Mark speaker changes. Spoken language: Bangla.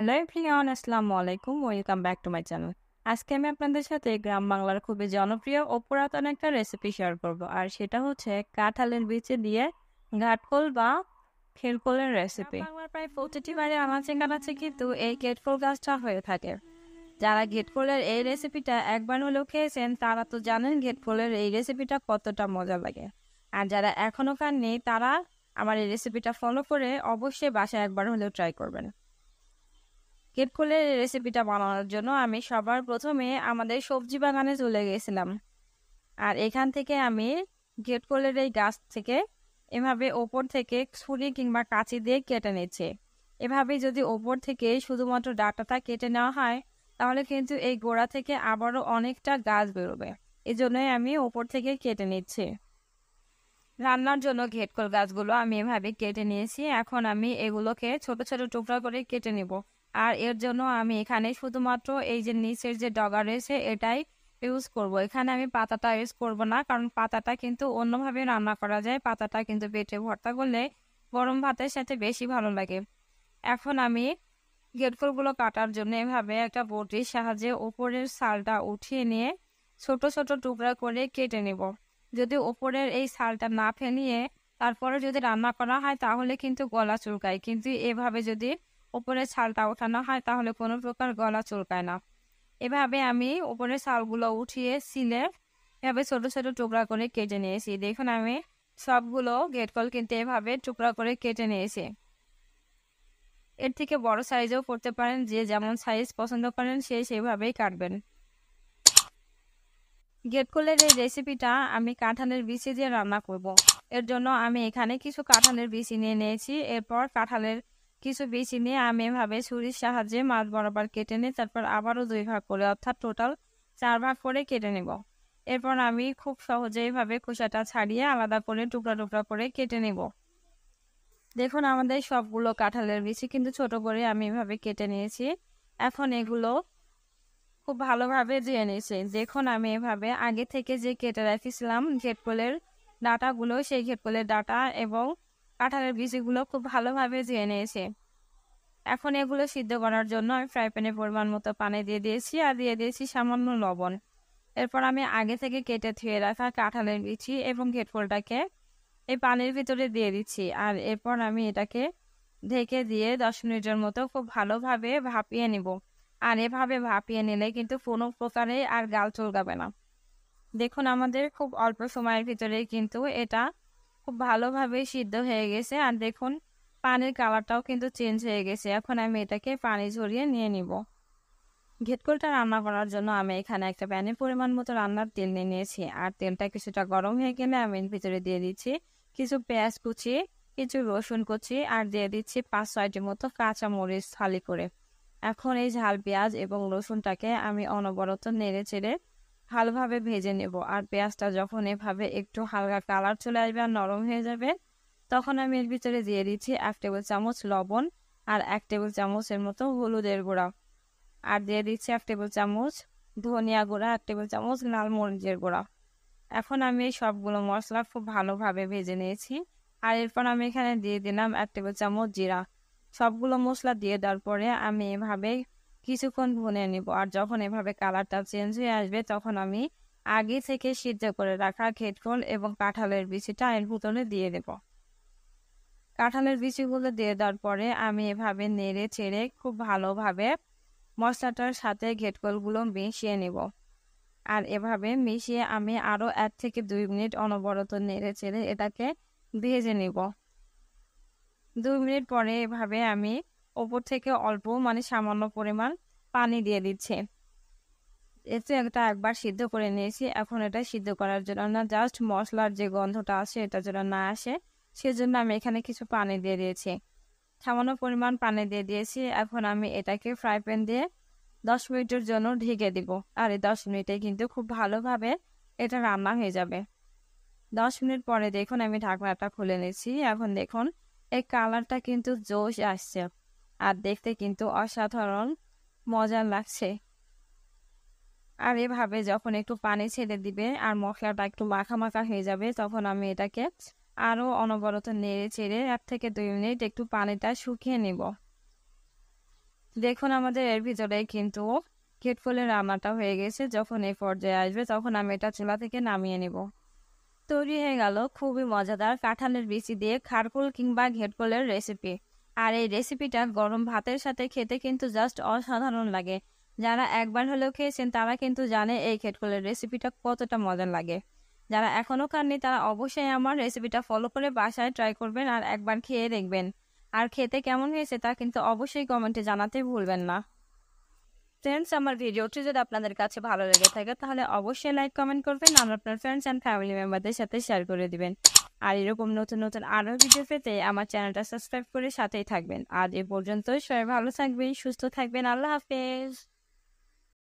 Speaker 1: হ্যালো এভরিওয়ান, আসসালামু আলাইকুম। Welcome back to my channel. আজকে আমি আপনাদের সাথে গ্রাম বাংলার খুবই জনপ্রিয় ও পুরাতন একটা রেসিপি শেয়ার করব, আর সেটা হচ্ছে কাঁঠালের বিচি দিয়ে ঘাটকোল বা খেরকোলের রেসিপি। বাংলার প্রায় প্রতিটি বাড়ি আনাচে কানাচে কিন্তু এই ঘেটকোল গাছটা হয়ে থাকে। যারা ঘেটকোলের এই রেসিপিটা একবার হলেও খেয়েছেন তারা তো জানেন ঘেটকোলের এই রেসিপিটা কতটা মজা লাগে। আর যারা এখনো খাননি তারা আমার এই রেসিপিটা ফলো করে অবশ্যই বাসায় একবার হলেও ট্রাই করবেন। ঘেটকোলের রেসিপিটা বানানোর জন্য আমি সবার প্রথমে আমাদের সবজি বাগানে চলে গেছিলাম। আর এখান থেকে আমি ঘেটকোলের এই গাছ থেকে এভাবে ওপর থেকে ছুরি কিংবা কাঁচি দিয়ে কেটে নিচ্ছি। এভাবে যদি ওপর থেকে শুধুমাত্র ডাঁটাটা কেটে নেওয়া হয় তাহলে কিন্তু এই গোড়া থেকে আবারও অনেকটা গাছ বেরোবে। এই জন্যই আমি ওপর থেকে কেটে নিচ্ছি। রান্নার জন্য ঘেটকোল গাছগুলো আমি এভাবে কেটে নিয়েছি। এখন আমি এগুলোকে ছোট ছোট টুকরা করে কেটে নিব। আর এর জন্য আমি এখানে শুধুমাত্র এই যে নিচের যে ডগা রয়েছে এটাই ইউজ করব। এখানে আমি পাতাটা ইউজ করব না, কারণ পাতাটা কিন্তু অন্যভাবে রান্না করা যায়। পাতাটা কিন্তু বেটে ভর্তা করলে গরম ভাতের সাথে বেশি ভালো লাগে। এখন আমি ঘেটকোলগুলো কাটার জন্য এভাবে একটা বটির সাহায্যে উপরের ছালটা উঠিয়ে নিয়ে ছোট ছোট টুকরা করে কেটে নেব। যদি উপরের এই ছালটা না ফেলিয়ে তারপরে যদি রান্না করা হয় তাহলে কিন্তু গলা চুলকায়, কিন্তু এভাবে যদি উপরের ছালটা ওঠানো হয় তাহলে কোনো প্রকার গলা চুলকায় না। এভাবে আমি উপরের ছালগুলো উঠিয়ে সিলে এভাবে ছোট ছোট টুকরা করে কেটে নিয়েছি। দেখুন আমি সবগুলো ঘেটকল কিন্তু এভাবে টুকরা করে কেটে নিয়েছি। এর থেকে বড় সাইজেও করতে পারেন, যে যেমন সাইজ পছন্দ করেন সে সেভাবেই কাটবেন। ঘেটকোলের এই রেসিপিটা আমি কাঁঠালের বিচি দিয়ে রান্না করব। এর জন্য আমি এখানে কিছু কাঁঠালের বিচি নিয়ে নিয়েছি। এরপর কাঁঠালের কিছু বিচি নিয়ে আমি এভাবে ছুরির সাহায্যে মাছ বরাবর কেটে নিই, তারপর আবারও 2 ভাগ করে অর্থাৎ টোটাল 4 ভাগ করে কেটে নেব। এরপর আমি খুব সহজে এভাবে খোসাটা ছাড়িয়ে আলাদা করে টুকরা টুকরা করে কেটে নেব। দেখুন আমাদের সবগুলো কাঁঠালের বিচি কিন্তু ছোট করে আমি এভাবে কেটে নিয়েছি। এখন এগুলো খুব ভালোভাবে ধুয়ে নিয়েছি। দেখুন আমি এভাবে আগে থেকে যে কেটে রেখেছিলাম ঘেটকোলের ডাঁটাগুলো, সেই ঘেটকোলের ডাঁটা এবং কাঁঠালের বিচিগুলো খুব ভালোভাবে ধুয়ে নিয়েছি। এখন এগুলো সিদ্ধ করার জন্য আমি ফ্রাই প্যানে পরিমাণ মতো পানি দিয়ে দিয়েছি আর দিয়ে দিয়েছি সামান্য লবণ। এরপর আমি আগে থেকে কেটে ধুয়ে রাখা কাঁঠালের বিচি এবং ঘেটকোলটাকে এই পানির ভিতরে দিয়ে দিচ্ছি। আর এরপর আমি এটাকে ঢেকে দিয়ে 10 মিনিটের মতো খুব ভালোভাবে ভাপিয়ে নিব। আর এভাবে ভাপিয়ে নিলে কিন্তু কোনো প্রকারে আর গাল চুলকাবে না। দেখুন আমাদের খুব অল্প সময়ের ভিতরে কিন্তু এটা খুব ভালোভাবে সিদ্ধ হয়ে গেছে। আর দেখুন পানির কালারটাও কিন্তু চেঞ্জ হয়ে গেছে। এখন আমি এটাকে পানি ঝরিয়ে নিয়ে নিব। ঘেটকোলটা রান্না করার জন্য আমি এখানে একটা প্যানে পরিমাণ মতো রান্নার তেল নিয়ে নিয়েছি। আর তেলটা কিছুটা গরম হয়ে গেলে আমি এর ভিতরে দিয়ে দিচ্ছি কিছু পেঁয়াজ কুচি, কিছু রসুন কুচি আর দিয়ে দিচ্ছি 5-6টি মতো কাঁচা মরিচ ফালি করে। এখন এই ঝাল পেঁয়াজ এবং রসুনটাকে আমি অনবরত নেড়ে চেড়ে ভালোভাবে ভেজে নেব। আর পেঁয়াজটা যখন এভাবে একটু হালকা কালার চলে আসবে আর নরম হয়ে যাবে তখন আমি এর ভিতরে দিয়ে দিচ্ছি 1 টেবিল চামচ লবণ আর 1 টেবিল চামচের মতো হলুদের গুঁড়া। আর দিয়ে দিচ্ছি 1 টেবিল চামচ ধনিয়া গুঁড়া, 1 টেবিল চামচ লাল মরিচের গুঁড়া। এখন আমি এই সবগুলো মশলা খুব ভালোভাবে ভেজে নিয়েছি। আর এরপর আমি এখানে দিয়ে দিলাম 1 টেবিল চামচ জিরা। সবগুলো মশলা দিয়ে দেওয়ার পরে আমি এভাবে কিছুক্ষণ ভুনে নিব। আর যখন এভাবে কালারটা চেঞ্জ হয়ে আসবে তখন আমি আগে থেকে সিদ্ধ করে রাখা ঘেটকোল এবং কাঁঠালের বিচিটা এর ভিতরে দিয়ে দেব। কাঁঠালের বিচিগুলো দিয়ে দেওয়ার পরে আমি এভাবে নেড়ে চেড়ে খুব ভালোভাবে মশলাটার সাথে ঘেটকোলগুলো মিশিয়ে নেব। আর এভাবে মিশিয়ে আমি আরও 1 থেকে 2 মিনিট অনবরত নেড়ে চেড়ে এটাকে ভেজে নেব। 2 মিনিট পরে এভাবে আমি ওপর থেকে অল্প সামান্য পরিমাণ পানি দিয়ে দিচ্ছি। এতে এটা একবার সিদ্ধ করে নিয়েছি। এখন এটা সিদ্ধ করার জন্য না, জাস্ট মশলার যে গন্ধটা আছে এটা যেন না আসে সেজন্য আমি এখানে কিছু পানি দিয়ে দিয়েছি। সামান্য পরিমাণ পানি দিয়ে দিয়েছি। এখন আমি এটাকে ফ্রাই প্যান দিয়ে 10 মিনিটের জন্য ঢেকে দিব। আর এই 10 মিনিটে কিন্তু খুব ভালোভাবে এটা রান্না হয়ে যাবে। 10 মিনিট পরে দেখুন আমি ঢাকনাটা খুলে নিয়েছি। এখন দেখুন এই কালারটা কিন্তু জোশ আসছে আর দেখতে কিন্তু অসাধারণ মজার লাগছে। আর এভাবে যখন একটু পানি ছেড়ে দিবে আর মশলাটা একটু মাখা মাখা হয়ে যাবে তখন আমি এটাকে আরও অনবরত নেড়ে চেড়ে 1 থেকে 2 মিনিট একটু পানিটা শুকিয়ে নিব। দেখুন আমাদের এর ভিতরে কিন্তু ঘেটকলের রান্নাটা হয়ে গেছে। যখন এই পর্যায়ে আসবে তখন আমি এটা চুলা থেকে নামিয়ে নেব। তৈরি হয়ে গেল খুবই মজাদার কাঁঠালের বিচি দিয়ে খারকোল কিংবা ঘেটকলের রেসিপি। আর এই রেসিপিটা গরম ভাতের সাথে খেতে কিন্তু জাস্ট অসাধারণ লাগে। যারা একবার হলেও খেয়েছেন তারা কিন্তু জানে এই ঘেটকলের রেসিপিটা কতটা মজার লাগে। যারা এখনো খাননি তারা অবশ্যই আমার রেসিপিটা ফলো করে বাসায় ট্রাই করবেন আর একবার খেয়ে দেখবেন। আর খেতে কেমন হয়েছে তা কিন্তু অবশ্যই কমেন্টে জানাতে ভুলবেন না। ফ্রেন্ডস, আমার ভিডিওটি যদি আপনাদের কাছে ভালো লেগে থাকে তাহলে অবশ্যই লাইক কমেন্ট করবেন আর আপনার ফ্রেন্ডস অ্যান্ড ফ্যামিলি মেম্বারদের সাথে শেয়ার করে দিবেন। আর এরকম নতুন নতুন আরও ভিডিও পেতে আমার চ্যানেলটা সাবস্ক্রাইব করে সাথেই থাকবেন। আজ এ পর্যন্তই, সবাই ভালো থাকবেন, সুস্থ থাকবেন, আল্লাহ হাফেজ।